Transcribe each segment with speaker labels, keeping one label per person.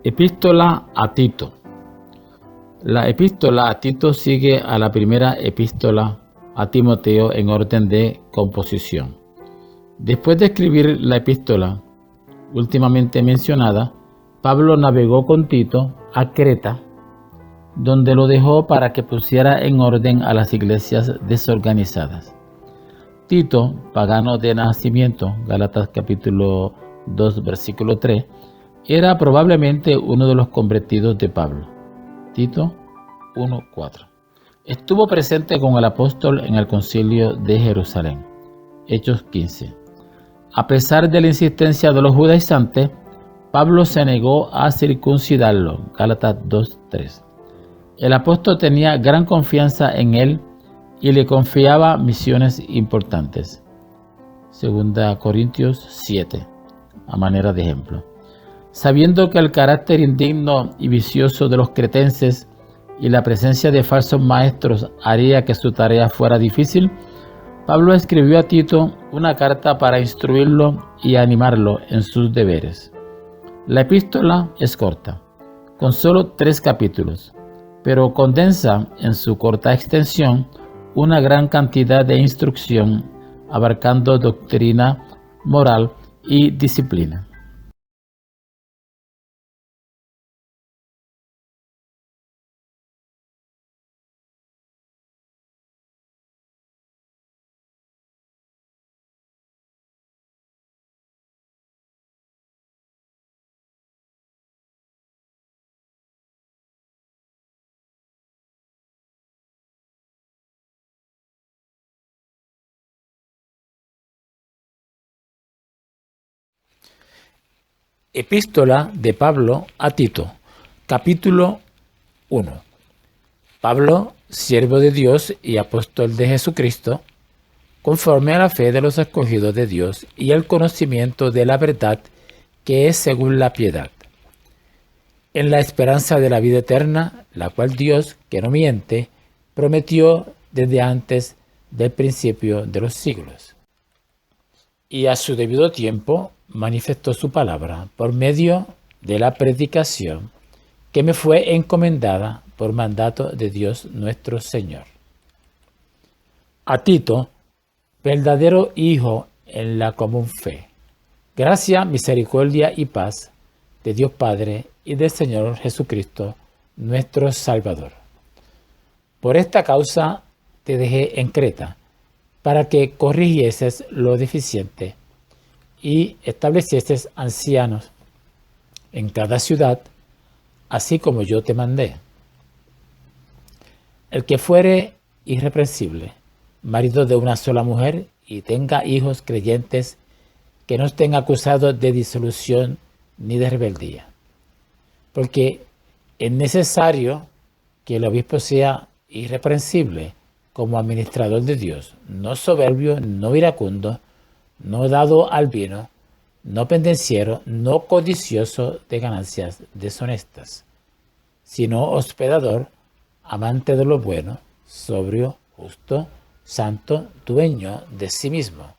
Speaker 1: Epístola a Tito. La epístola a Tito sigue a la primera epístola a Timoteo en orden de composición. Después de escribir la epístola últimamente mencionada, Pablo navegó con Tito a Creta, donde lo dejó para que pusiera en orden a las iglesias desorganizadas. Tito, pagano de nacimiento, Gálatas capítulo 2, versículo 3, era probablemente uno de los convertidos de Pablo. Tito 1:4. Estuvo presente con el apóstol en el concilio de Jerusalén. Hechos 15. A pesar de la insistencia de los judaizantes, Pablo se negó a circuncidarlo. Gálatas 2:3. El apóstol tenía gran confianza en él y le confiaba misiones importantes. 2 Corintios 7, a manera de ejemplo. Sabiendo que el carácter indigno y vicioso de los cretenses y la presencia de falsos maestros haría que su tarea fuera difícil, Pablo escribió a Tito una carta para instruirlo y animarlo en sus deberes. La epístola es corta, con solo 3 capítulos, pero condensa en su corta extensión una gran cantidad de instrucción abarcando doctrina, moral y disciplina. Epístola de Pablo a Tito, capítulo 1. Pablo, siervo de Dios y apóstol de Jesucristo, conforme a la fe de los escogidos de Dios y el conocimiento de la verdad que es según la piedad, en la esperanza de la vida eterna, la cual Dios, que no miente, prometió desde antes del principio de los siglos. Y a su debido tiempo manifestó su palabra por medio de la predicación que me fue encomendada por mandato de Dios nuestro Señor. A Tito, verdadero hijo en la común fe, gracia, misericordia y paz de Dios Padre y del Señor Jesucristo, nuestro Salvador. Por esta causa te dejé en Creta, para que corrigieses lo deficiente y establecieses ancianos en cada ciudad, así como yo te mandé. El que fuere irreprensible, marido de una sola mujer, y tenga hijos creyentes que no estén acusados de disolución ni de rebeldía. Porque es necesario que el obispo sea irreprensible como administrador de Dios, no soberbio, no iracundo, no dado al vino, no pendenciero, no codicioso de ganancias deshonestas, sino hospedador, amante de lo bueno, sobrio, justo, santo, dueño de sí mismo,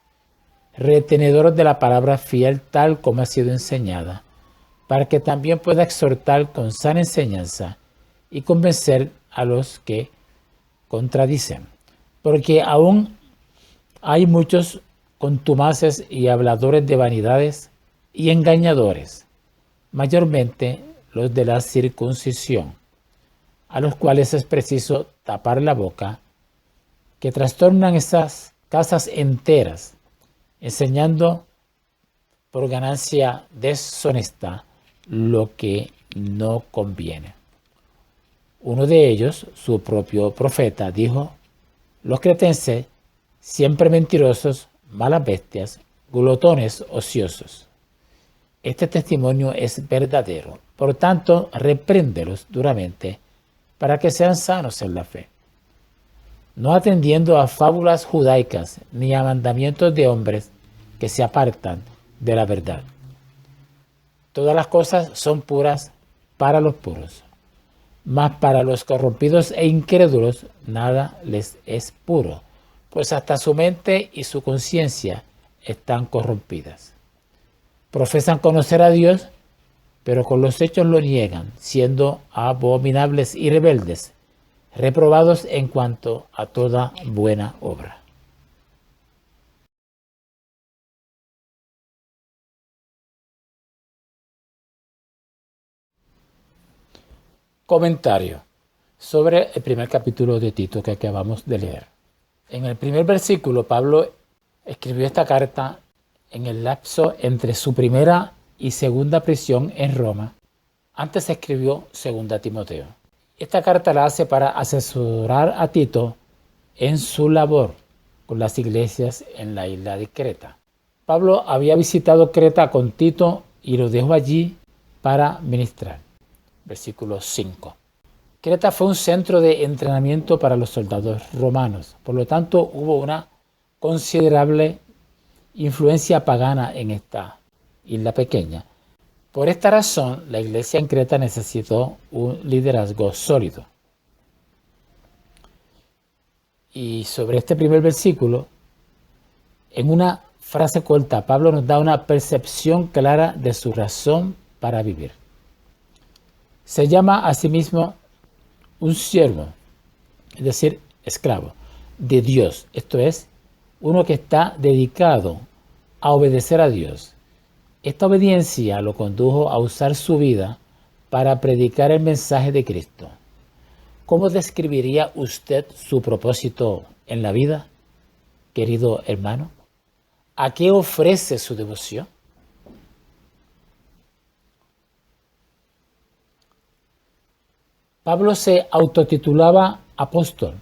Speaker 1: retenedor de la palabra fiel tal como ha sido enseñada, para que también pueda exhortar con sana enseñanza y convencer a los que contradicen, porque aún hay muchos contumaces y habladores de vanidades y engañadores, mayormente los de la circuncisión, a los cuales es preciso tapar la boca, que trastornan esas casas enteras, enseñando por ganancia deshonesta lo que no conviene. Uno de ellos, su propio profeta, dijo: los cretenses, siempre mentirosos, malas bestias, glotones ociosos. Este testimonio es verdadero, por tanto, repréndelos duramente para que sean sanos en la fe, no atendiendo a fábulas judaicas ni a mandamientos de hombres que se apartan de la verdad. Todas las cosas son puras para los puros, mas para los corrompidos e incrédulos nada les es puro, pues hasta su mente y su conciencia están corrompidas. Profesan conocer a Dios, pero con los hechos lo niegan, siendo abominables y rebeldes, reprobados en cuanto a toda buena obra. Comentario sobre el primer capítulo de Tito que acabamos de leer. En el primer versículo, Pablo escribió esta carta en el lapso entre su primera y segunda prisión en Roma. Antes escribió segunda Timoteo. Esta carta la hace para asesorar a Tito en su labor con las iglesias en la isla de Creta. Pablo había visitado Creta con Tito y lo dejó allí para ministrar. Versículo 5. Creta fue un centro de entrenamiento para los soldados romanos, por lo tanto hubo una considerable influencia pagana en esta isla pequeña. Por esta razón, la iglesia en Creta necesitó un liderazgo sólido. Y sobre este primer versículo, en una frase corta, Pablo nos da una percepción clara de su razón para vivir. Se llama a sí mismo un siervo, es decir, esclavo de Dios. Esto es, uno que está dedicado a obedecer a Dios. Esta obediencia lo condujo a usar su vida para predicar el mensaje de Cristo. ¿Cómo describiría usted su propósito en la vida, querido hermano? ¿A qué ofrece su devoción? Pablo se autotitulaba apóstol.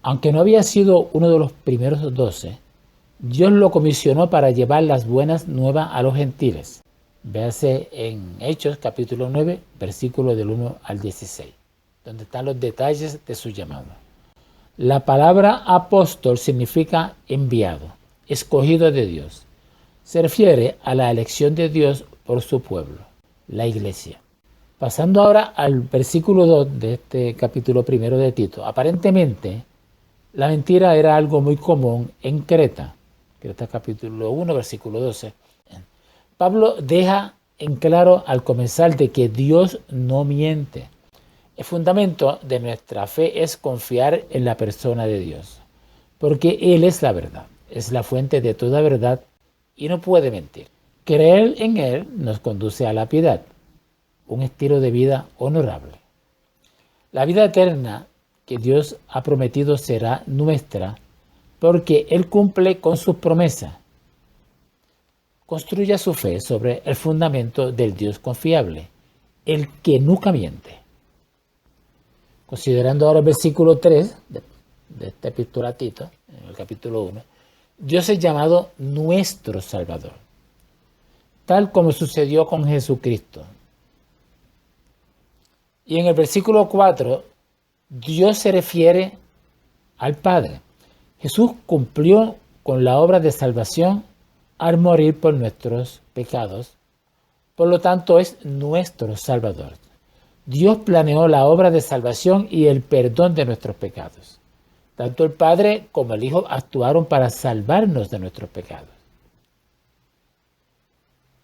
Speaker 1: Aunque no había sido uno de los primeros 12, Dios lo comisionó para llevar las buenas nuevas a los gentiles. Véase en Hechos capítulo 9, versículos del 1 al 16, donde están los detalles de su llamado. La palabra apóstol significa enviado, escogido de Dios. Se refiere a la elección de Dios por su pueblo, la iglesia. Pasando ahora al versículo 2 de este capítulo primero de Tito. Aparentemente, la mentira era algo muy común en Creta. Creta capítulo 1, versículo 12. Pablo deja en claro al comenzar de que Dios no miente. El fundamento de nuestra fe es confiar en la persona de Dios, porque Él es la verdad, es la fuente de toda verdad y no puede mentir. Creer en Él nos conduce a la piedad, un estilo de vida honorable. La vida eterna que Dios ha prometido será nuestra porque Él cumple con sus promesas. Construya su fe sobre el fundamento del Dios confiable, el que nunca miente. Considerando ahora el versículo 3 de esta epístola a Tito, en el capítulo 1, Dios es llamado nuestro Salvador, tal como sucedió con Jesucristo. Y en el versículo 4, Dios se refiere al Padre. Jesús cumplió con la obra de salvación al morir por nuestros pecados. Por lo tanto, es nuestro Salvador. Dios planeó la obra de salvación y el perdón de nuestros pecados. Tanto el Padre como el Hijo actuaron para salvarnos de nuestros pecados.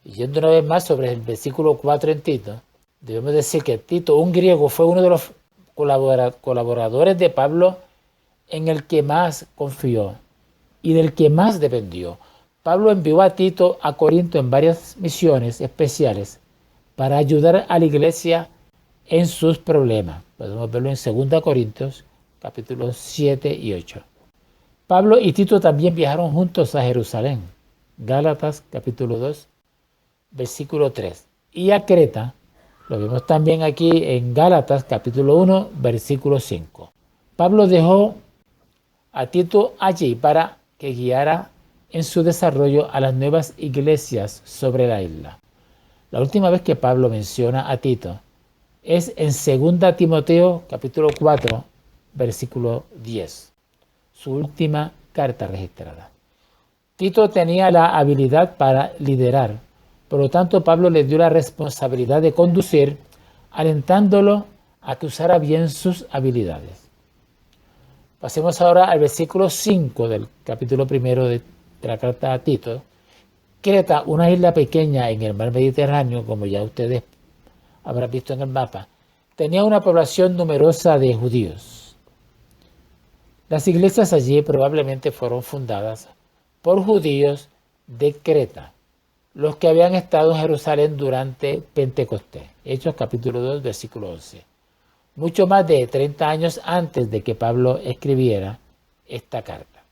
Speaker 1: Y yendo una vez más sobre el versículo 4 en Tito, debemos decir que Tito, un griego, fue uno de los colaboradores de Pablo en el que más confió y del que más dependió. Pablo envió a Tito a Corinto en varias misiones especiales para ayudar a la iglesia en sus problemas. Podemos verlo en 2 Corintios, capítulos 7 y 8. Pablo y Tito también viajaron juntos a Jerusalén. Gálatas, capítulo 2, versículo 3. Y a Creta, lo vemos también aquí en Gálatas, capítulo 1, versículo 5. Pablo dejó a Tito allí para que guiara en su desarrollo a las nuevas iglesias sobre la isla. La última vez que Pablo menciona a Tito es en 2 Timoteo capítulo 4, versículo 10, su última carta registrada. Tito tenía la habilidad para liderar, por lo tanto Pablo le dio la responsabilidad de conducir, alentándolo a que usara bien sus habilidades. Pasemos ahora al versículo 5 del capítulo primero de la carta a Tito. Creta, una isla pequeña en el mar Mediterráneo, como ya ustedes habrás visto en el mapa, tenía una población numerosa de judíos. Las iglesias allí probablemente fueron fundadas por judíos de Creta, los que habían estado en Jerusalén durante Pentecostés. Hechos capítulo 2, versículo 11. Mucho más de 30 años antes de que Pablo escribiera esta carta.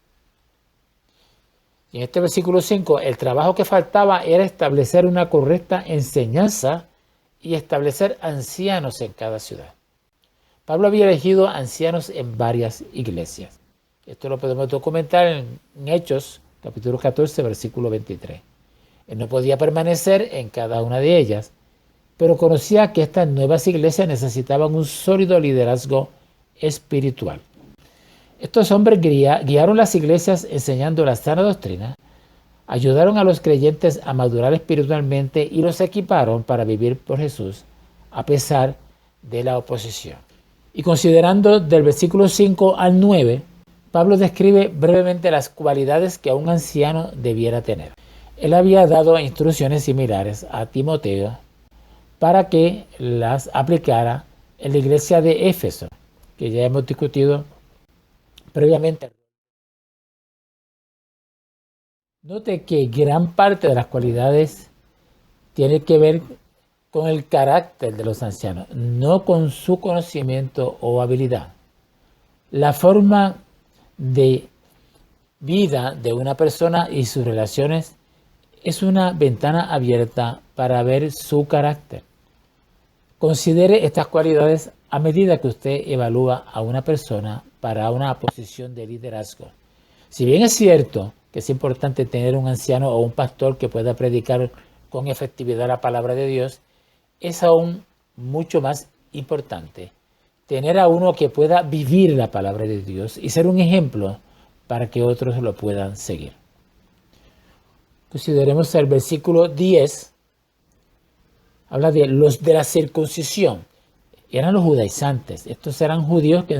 Speaker 1: Y en este versículo 5, el trabajo que faltaba era establecer una correcta enseñanza y establecer ancianos en cada ciudad. Pablo había elegido ancianos en varias iglesias. Esto lo podemos documentar en Hechos, capítulo 14, versículo 23. Él no podía permanecer en cada una de ellas, pero conocía que estas nuevas iglesias necesitaban un sólido liderazgo espiritual. Estos hombres guiaron las iglesias enseñando la sana doctrina, ayudaron a los creyentes a madurar espiritualmente y los equiparon para vivir por Jesús a pesar de la oposición. Y considerando del versículo 5 al 9, Pablo describe brevemente las cualidades que un anciano debiera tener. Él había dado instrucciones similares a Timoteo para que las aplicara en la iglesia de Éfeso, que ya hemos discutido previamente. Note que gran parte de las cualidades tiene que ver con el carácter de los ancianos, no con su conocimiento o habilidad. La forma de vida de una persona y sus relaciones es una ventana abierta para ver su carácter. Considere estas cualidades a medida que usted evalúa a una persona para una posición de liderazgo. Si bien es cierto que es importante tener un anciano o un pastor que pueda predicar con efectividad la palabra de Dios, es aún mucho más importante tener a uno que pueda vivir la palabra de Dios y ser un ejemplo para que otros lo puedan seguir. Consideremos el versículo 10. Habla de los de la circuncisión. Eran los judaizantes. Estos eran judíos que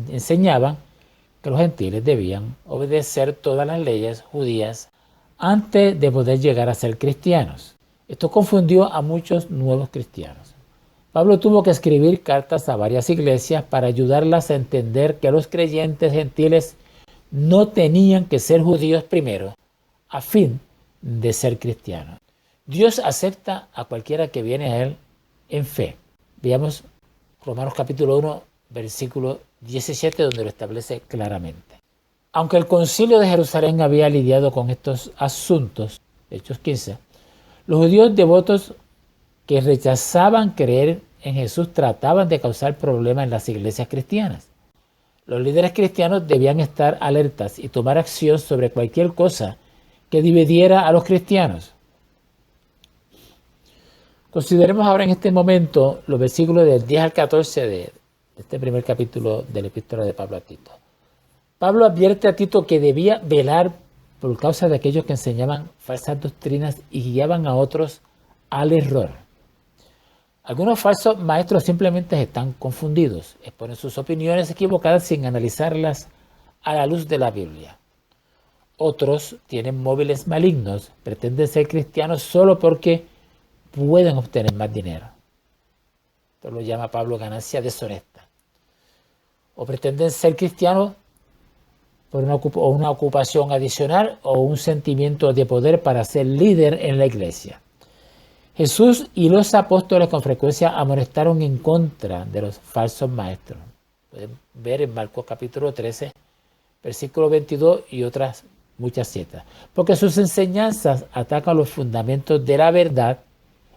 Speaker 1: enseñaban que los gentiles debían obedecer todas las leyes judías antes de poder llegar a ser cristianos. Esto confundió a muchos nuevos cristianos. Pablo tuvo que escribir cartas a varias iglesias para ayudarlas a entender que los creyentes gentiles no tenían que ser judíos primero, a fin de ser cristianos. Dios acepta a cualquiera que viene a Él en fe. Veamos Romanos capítulo 1, versículo 17, donde lo establece claramente. Aunque el concilio de Jerusalén había lidiado con estos asuntos, Hechos 15, los judíos devotos que rechazaban creer en Jesús trataban de causar problemas en las iglesias cristianas. Los líderes cristianos debían estar alertas y tomar acción sobre cualquier cosa que dividiera a los cristianos. Consideremos ahora en este momento los versículos del 10 al 14 de este primer capítulo de la epístola de Pablo a Tito. Pablo advierte a Tito que debía velar por causa de aquellos que enseñaban falsas doctrinas y guiaban a otros al error. Algunos falsos maestros simplemente están confundidos, exponen sus opiniones equivocadas sin analizarlas a la luz de la Biblia. Otros tienen móviles malignos, pretenden ser cristianos solo porque pueden obtener más dinero. Esto lo llama Pablo ganancia deshonesta. O pretenden ser cristianos por una ocupación adicional o un sentimiento de poder para ser líder en la iglesia. Jesús y los apóstoles con frecuencia amonestaron en contra de los falsos maestros. Pueden ver en Marcos capítulo 13, versículo 22 y otras muchas citas. Porque sus enseñanzas atacan los fundamentos de la verdad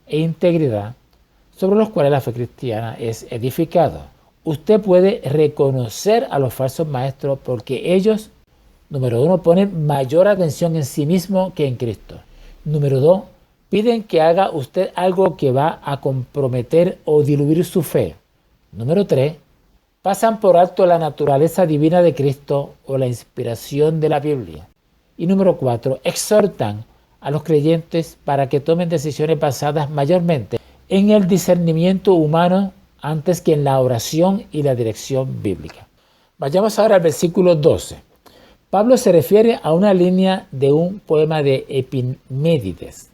Speaker 1: e integridad sobre los cuales la fe cristiana es edificada. Usted puede reconocer a los falsos maestros porque ellos, número 1, ponen mayor atención en sí mismo que en Cristo. Número 2, piden que haga usted algo que va a comprometer o diluir su fe. Número 3, pasan por alto la naturaleza divina de Cristo o la inspiración de la Biblia. Y número 4, exhortan a los creyentes para que tomen decisiones basadas mayormente en el discernimiento humano antes que en la oración y la dirección bíblica. Vayamos ahora al versículo 12. Pablo se refiere a una línea de un poema de Epiménides,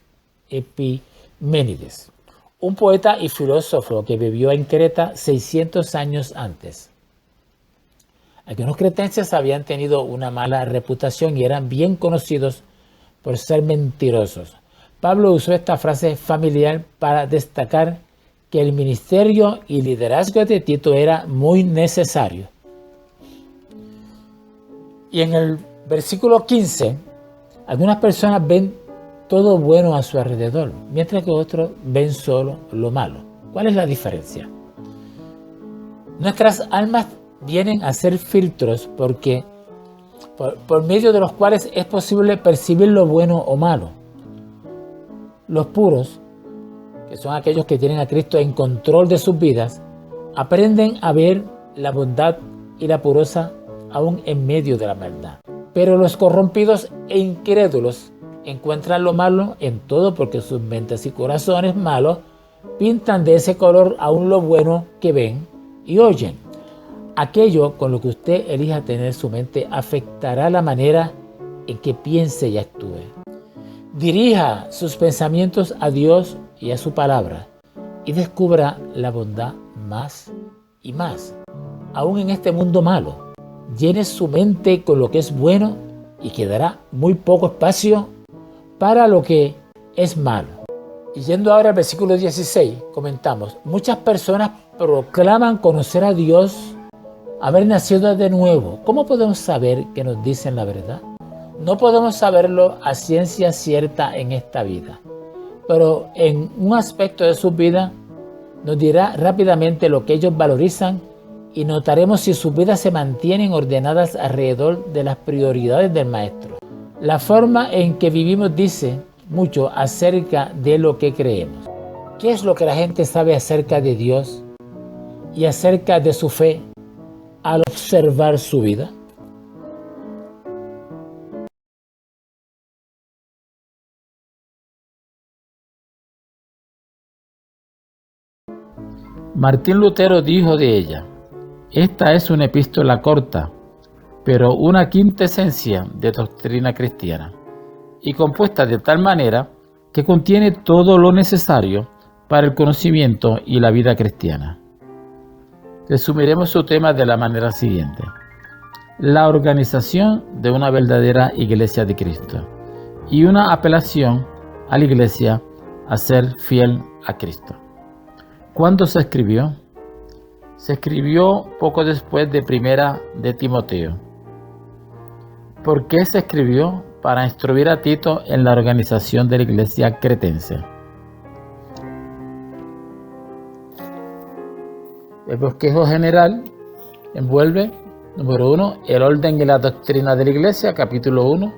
Speaker 1: un poeta y filósofo que vivió en Creta 600 años antes. Algunos cretenses habían tenido una mala reputación y eran bien conocidos por ser mentirosos. Pablo usó esta frase familiar para destacar que el ministerio y liderazgo de Tito era muy necesario. Y en el versículo 15, algunas personas ven todo bueno a su alrededor, mientras que otros ven solo lo malo. ¿Cuál es la diferencia? Nuestras almas vienen a ser filtros porque por medio de los cuales es posible percibir lo bueno o malo. Los puros, que son aquellos que tienen a Cristo en control de sus vidas, aprenden a ver la bondad y la pureza aún en medio de la maldad. Pero los corrompidos e incrédulos encuentran lo malo en todo porque sus mentes y corazones malos pintan de ese color aún lo bueno que ven y oyen. Aquello con lo que usted elija tener su mente afectará la manera en que piense y actúe. Dirija sus pensamientos a Dios y a su palabra y descubra la bondad más y más, aún en este mundo malo. Llene su mente con lo que es bueno y quedará muy poco espacio para lo que es malo. Y yendo ahora al versículo 16, comentamos, muchas personas proclaman conocer a Dios, haber nacido de nuevo. ¿Cómo podemos saber que nos dicen la verdad? No podemos saberlo a ciencia cierta en esta vida, pero en un aspecto de su vida nos dirá rápidamente lo que ellos valorizan y notaremos si sus vidas se mantienen ordenadas alrededor de las prioridades del Maestro. La forma en que vivimos dice mucho acerca de lo que creemos. ¿Qué es lo que la gente sabe acerca de Dios y acerca de su fe al observar su vida? Martín Lutero dijo de ella: esta es una epístola corta, pero una quintesencia de doctrina cristiana, y compuesta de tal manera que contiene todo lo necesario para el conocimiento y la vida cristiana. Resumiremos su tema de la manera siguiente: la organización de una verdadera Iglesia de Cristo y una apelación a la Iglesia a ser fiel a Cristo. ¿Cuándo se escribió? Se escribió poco después de Primera de Timoteo. ¿Por qué se escribió? Para instruir a Tito en la organización de la iglesia cretense. El bosquejo general envuelve, número 1, el orden y la doctrina de la iglesia, capítulo 1.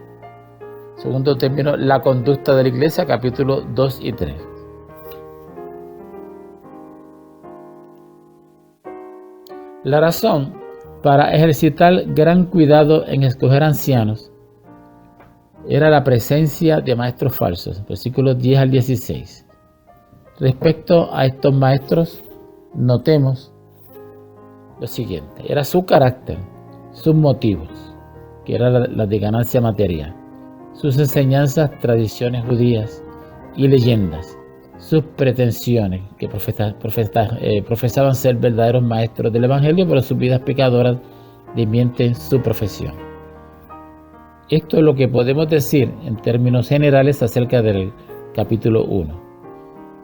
Speaker 1: Segundo término, la conducta de la iglesia, capítulo 2 y 3. La razón para ejercitar gran cuidado en escoger ancianos era la presencia de maestros falsos, versículos 10 al 16. Respecto a estos maestros, notemos lo siguiente: era su carácter, sus motivos, que era la de ganancia material, sus enseñanzas, tradiciones judías y leyendas, sus pretensiones, que profesaban ser verdaderos maestros del Evangelio, pero sus vidas pecadoras desmienten su profesión. Esto es lo que podemos decir en términos generales acerca del capítulo 1.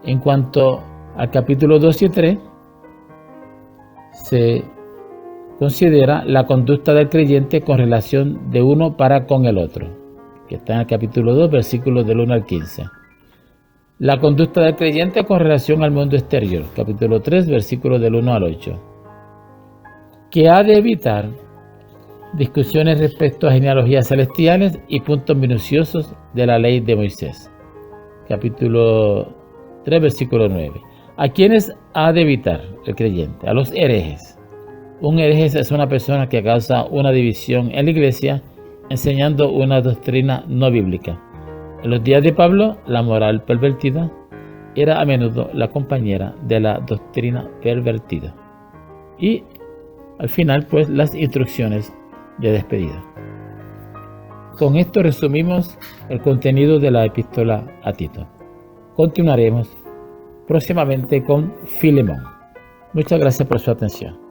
Speaker 1: En cuanto al capítulo 2 y 3, se considera la conducta del creyente con relación de uno para con el otro, que está en el capítulo 2, versículos del 1 al 15. La conducta del creyente con relación al mundo exterior, capítulo 3, versículos del 1 al 8. Que ha de evitar discusiones respecto a genealogías celestiales y puntos minuciosos de la ley de Moisés, capítulo 3, versículo 9. ¿A quiénes ha de evitar el creyente? A los herejes. Un hereje es una persona que causa una división en la iglesia enseñando una doctrina no bíblica. En los días de Pablo, la moral pervertida era a menudo la compañera de la doctrina pervertida. Y al final, pues, las instrucciones de despedida. Con esto resumimos el contenido de la epístola a Tito. Continuaremos próximamente con Filemón. Muchas gracias por su atención.